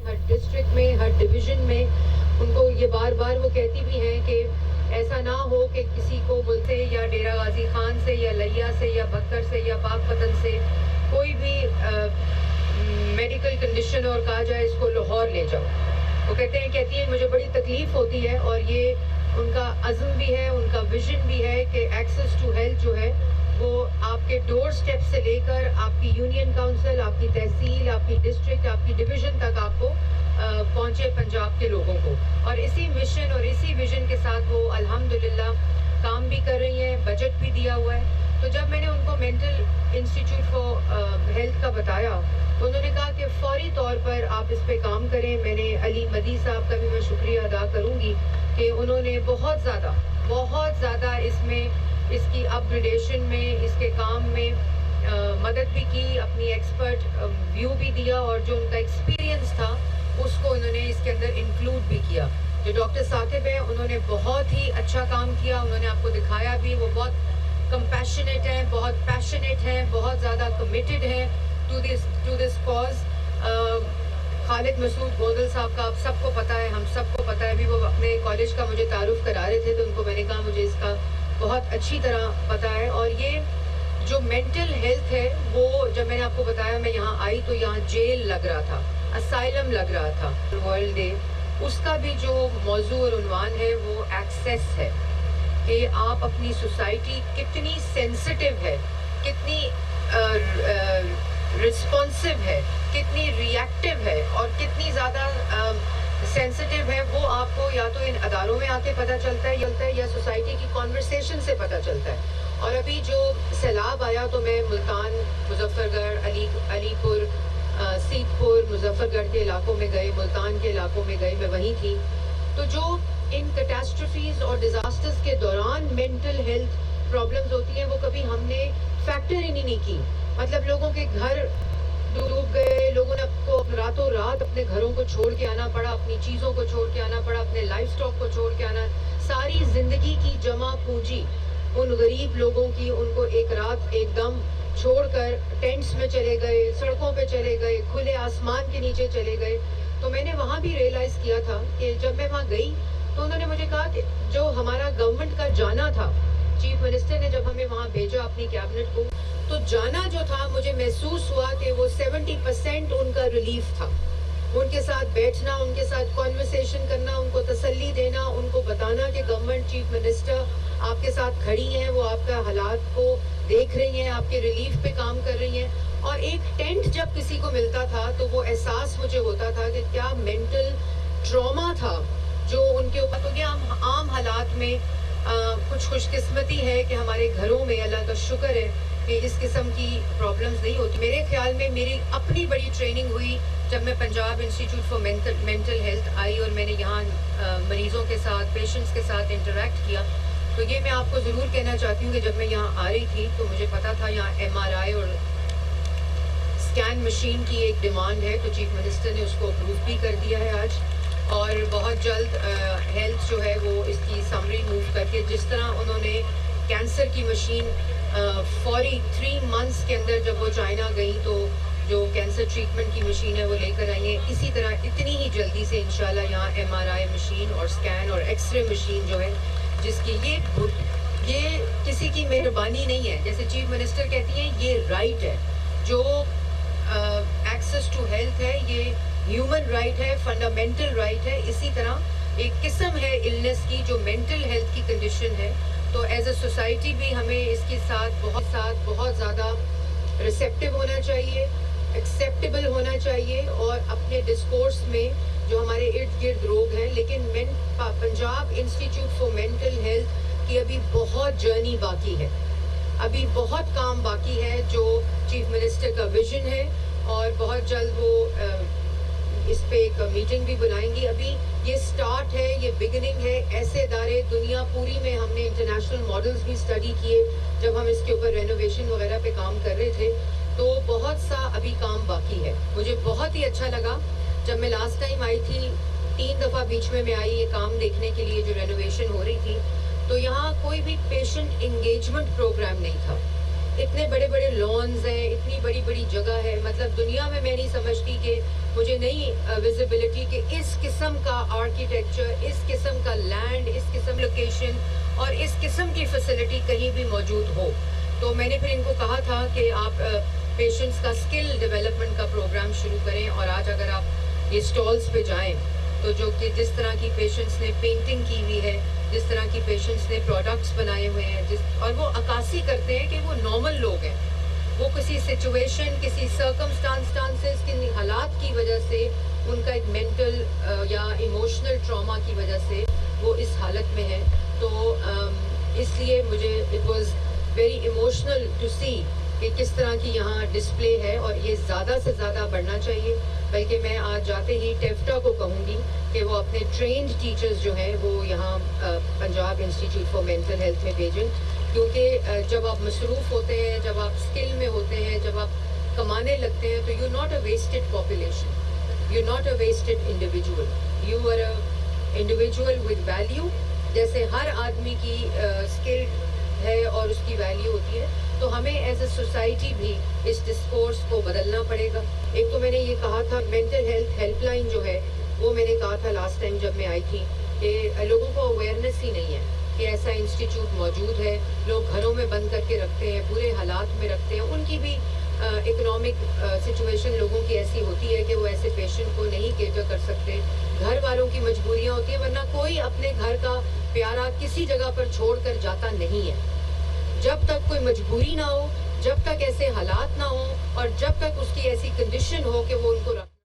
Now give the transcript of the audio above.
ہر district میں ہر division میں ان کو یہ بار بار وہ کہتی بھی ہیں کہ ایسا نہ ہو کہ کسی کو بولتے یا ڈیرہ غازی خان سے یا لیا سے یا بکر سے یا پاک پتن سے کوئی بھی میڈیکل کنڈیشن اور کہا جائے اس کو لاہور لے جاؤ. وہ کہتی ہیں مجھے بڑی تکلیف ہوتی ہے اور یہ ان کا عزم بھی ہے, ان کا ویژن بھی ہے کہ ایکسیس ٹو ہیلتھ جو ہے وہ آپ کے ڈور سٹیپ سے لے کر آپ کی یونین کاؤنسل, آپ کی تحصیل, آپ کی ڈسٹرکٹ, آپ کی ڈویژن تک آپ کو پہنچے پنجاب کے لوگوں کو. اور اسی مشن اور اسی ویژن کے ساتھ وہ الحمدللہ کام بھی کر رہی ہیں, بجٹ بھی دیا ہوا ہے. تو جب میں نے ان کو مینٹل انسٹیٹیوٹ فار ہیلتھ کا بتایا تو انہوں نے کہا کہ فوری طور پر آپ اس پہ کام کریں. میں نے علی مدی صاحب کا بھی میں شکریہ ادا کروں گی کہ انہوں نے بہت زیادہ اس میں اس کی اپ گریڈیشن میں اس کے کام میں مدد بھی کی, اپنی ایکسپرٹ ویو بھی دیا اور جو ان کا ایکسپیرینس تھا اس کو انہوں نے اس کے اندر انکلوڈ بھی کیا. جو ڈاکٹر ثاقب ہیں انہوں نے بہت ہی اچھا کام کیا, انہوں نے آپ کو دکھایا بھی, وہ بہت کمپیشنیٹ ہیں, بہت پیشنیٹ ہیں, بہت زیادہ کمیٹڈ ہیں ٹو دس کاز. خالد مسعود گودل صاحب کا آپ سب کو پتہ ہے, ہم سب کو پتہ ہے. ابھی وہ اپنے کالج کا مجھے تعارف کرا رہے تھے تو ان کو میں نے کہا مجھے اس کا بہت اچھی طرح پتہ ہے. اور یہ جو مینٹل ہیلتھ ہے وہ جب میں نے آپ کو بتایا میں یہاں آئی تو یہاں جیل لگ رہا تھا, اسائلم لگ رہا تھا. ورلڈ ڈے اس کا بھی جو موضوع اور عنوان ہے وہ ایکسیس ہے کہ آپ اپنی سوسائٹی کتنی سینسٹیو ہے, کتنی رسپانسو ہے, کتنی ریئیکٹیو ہے اور کتنی زیادہ سینسٹیو ہے. وہ آپ کو یا تو ان اداروں میں آ کے پتہ چلتا ہے یا سوسائٹی کی کانورسیشن سے پتہ چلتا ہے. اور ابھی جو سیلاب آیا تو میں ملتان, مظفر گڑھ, علی پور, سیت پور, مظفر گڑھ کے علاقوں میں گئے, ملتان کے علاقوں میں گئے, میں وہیں تھی. تو جو ان کیٹاسٹرفیز اور ڈیزاسٹرز کے دوران مینٹل ہیلتھ پرابلمز ہوتی ہیں وہ کبھی ہم نے فیکٹر ہی نہیں کی. مطلب لوگوں کے گھر ڈوب گئے, لوگوں نے کو راتوں رات اپنے گھروں کو چھوڑ کے آنا پڑا, اپنی چیزوں کو چھوڑ کے آنا پڑا, اپنے لائف سٹاک کو چھوڑ کے آنا. ساری زندگی کی جمع پونجی ان غریب لوگوں کی, ان کو ایک رات ایک دم چھوڑ کر ٹینٹس میں چلے گئے, سڑکوں پہ چلے گئے, کھلے آسمان کے نیچے چلے گئے. تو میں نے وہاں بھی ریئلائز کیا تھا کہ جب میں وہاں گئی تو انہوں نے مجھے کہا کہ جو ہمارا گورنمنٹ کا جانا تھا, چیف منسٹر نے جب ہمیں وہاں بھیجا اپنی کیبنٹ کو, تو جانا جو تھا مجھے محسوس ہوا کہ وہ 70% ان کا ریلیف تھا. ان کے ساتھ بیٹھنا, ان کے ساتھ کانورسیشن کرنا, ان کو تسلی دینا, ان کو بتانا کہ گورنمنٹ, چیف منسٹر آپ کے ساتھ کھڑی ہیں, وہ آپ کا حالات کو دیکھ رہی ہیں, آپ کے ریلیف پہ کام کر رہی ہیں. اور ایک ٹینٹ جب کسی کو ملتا تھا تو وہ احساس مجھے ہوتا تھا کہ کیا مینٹل ٹراما تھا جو ان کے اوپر. تو یہ عام حالات میں کچھ خوش قسمتی ہے کہ ہمارے گھروں میں اللہ کا شکر ہے کہ اس قسم کی پرابلمز نہیں ہوتی. میرے خیال میں میری اپنی بڑی ٹریننگ ہوئی جب میں Punjab institute for mental health I اور میں نے یہاں مریضوں کے ساتھ, پیشنٹس کے ساتھ انٹریکٹ کیا. تو یہ میں آپ کو ضرور کہنا چاہتی ہوں کہ جب میں یہاں آ رہی تھی تو مجھے پتا تھا یہاں MRI اور اسکین مشین کی ایک ڈیمانڈ ہے, تو چیف منسٹر نے اس کو اپروو بھی کر دیا ہے آج. اور بہت جلد ہیلتھ جو ہے وہ اس کی سمری موو کر کے, جس طرح انہوں نے کینسر کی مشین فوری 3 months کے اندر جب وہ چائنا گئی تو جو کینسر ٹریٹمنٹ کی مشین ہے وہ لے کر آئی ہیں, اسی طرح اتنی ہی جلدی سے انشاءاللہ یہاں MRI مشین اور اسکین اور ایکس رے مشین جو ہے, جس کی یہ کسی کی مہربانی نہیں ہے. جیسے چیف منسٹر کہتی ہیں یہ رائٹ ہے, جو ایکسیس ٹو ہیلتھ ہے یہ ہیومن رائٹ ہے, فنڈامنٹل رائٹ ہے. اسی طرح ایک قسم ہے النس کی جو مینٹل ہیلتھ کی کنڈیشن ہے. تو ایز اے سوسائٹی بھی ہمیں اس کے ساتھ بہت زیادہ ریسیپٹیو ہونا چاہیے, ایکسیپٹیبل ہونا چاہیے, اور اپنے ڈسکورس میں جو ہمارے ارد گرد لوگ ہیں. لیکن Punjab institute for mental health کی ابھی بہت جرنی باقی ہے, ابھی بہت کام باقی ہے جو چیف منسٹر کا ویژن ہے, اور بہت جلد وہ اس پہ ایک میٹنگ بھی بلائیں گی. ابھی یہ سٹارٹ ہے, یہ بگننگ ہے. ایسے ادارے دنیا پوری میں ہم نے انٹرنیشنل ماڈلز بھی اسٹڈی کیے جب ہم اس کے اوپر رینوویشن وغیرہ پہ کام کر رہے تھے, تو بہت سا ابھی کام باقی ہے. مجھے بہت ہی اچھا لگا جب میں لاسٹ ٹائم آئی تھی, 3 دفعہ بیچ میں آئی یہ کام دیکھنے کے لیے جو رینوویشن ہو رہی تھی, تو یہاں کوئی بھی پیشنٹ انگیجمنٹ پروگرام نہیں تھا. اتنے بڑے بڑے لانز ہیں, اتنی بڑی بڑی جگہ ہے, مطلب دنیا میں نہیں سمجھتی کہ مجھے نہیں ویزیبلٹی کہ اس قسم کا آرکیٹیکچر، اس قسم کا لینڈ، اس قسم لوکیشن اور اس قسم کی فیسلٹی کہیں بھی موجود ہو. تو میں نے پھر ان کو کہا تھا کہ آپ پیشنٹس کا اسکل ڈیولپمنٹ کا پروگرام شروع کریں. اور آج اگر آپ یہ اسٹالس پہ جائیں تو جو کہ جس طرح کی پیشنٹس نے پینٹنگ کی ہوئی ہے، جس طرح کی پیشنٹس نے پروڈکٹس بنائے ہوئے ہیں، اور وہ عکاسی کرتے ہیں کہ وہ نارمل لوگ ہیں. وہ کسی سچویشن، کسی سرکمسٹانسز، کسی حالات کی وجہ سے ان کا ایک مینٹل یا ایموشنل ٹراما کی وجہ سے وہ اس حالت میں ہے. تو اس لیے مجھے it was very emotional to see کہ کس طرح کی یہاں ڈسپلے ہے، اور یہ زیادہ سے زیادہ بڑھنا چاہیے. بلکہ میں آج جاتے ہی ٹیفٹا کو کہوں گی کہ وہ اپنے ٹرینڈ ٹیچرز جو ہیں وہ یہاں Punjab institute for mental health میں بھیجیں. کیونکہ جب آپ مصروف ہوتے ہیں، جب آپ اسکل میں ہوتے ہیں، جب آپ کمانے لگتے ہیں تو you not a wasted population, you not a wasted individual, you are a individual with value. جیسے ہر آدمی کی اسکل ہے اور اس کی ویلیو ہوتی ہے، تو ہمیں ایز اے سوسائٹی بھی اس ڈسکورس کو بدلنا پڑے گا. ایک تو میں نے یہ کہا تھا مینٹل ہیلتھ ہیلپ لائن جو ہے وہ میں نے کہا تھا لاسٹ ٹائم جب میں آئی تھی کہ لوگوں کو اویئرنیس ہی نہیں ہے کہ ایسا انسٹیٹیوٹ موجود ہے. لوگ گھروں میں بند کر کے رکھتے ہیں، برے حالات میں رکھتے ہیں. ان کی بھی اکنامک سچویشن لوگوں کی ایسی ہوتی ہے کہ وہ ایسے پیشنٹ کو نہیں کیٹر کر سکتے. گھر والوں کی مجبوریاں ہوتی ہیں، ورنہ کوئی اپنے گھر کا پیارا کسی جگہ پر چھوڑ کر جاتا نہیں ہے. جب تک کوئی مجبوری نہ ہو، جب تک ایسے حالات نہ ہوں، اور جب تک اس کی ایسی کنڈیشن ہو کہ وہ ان کو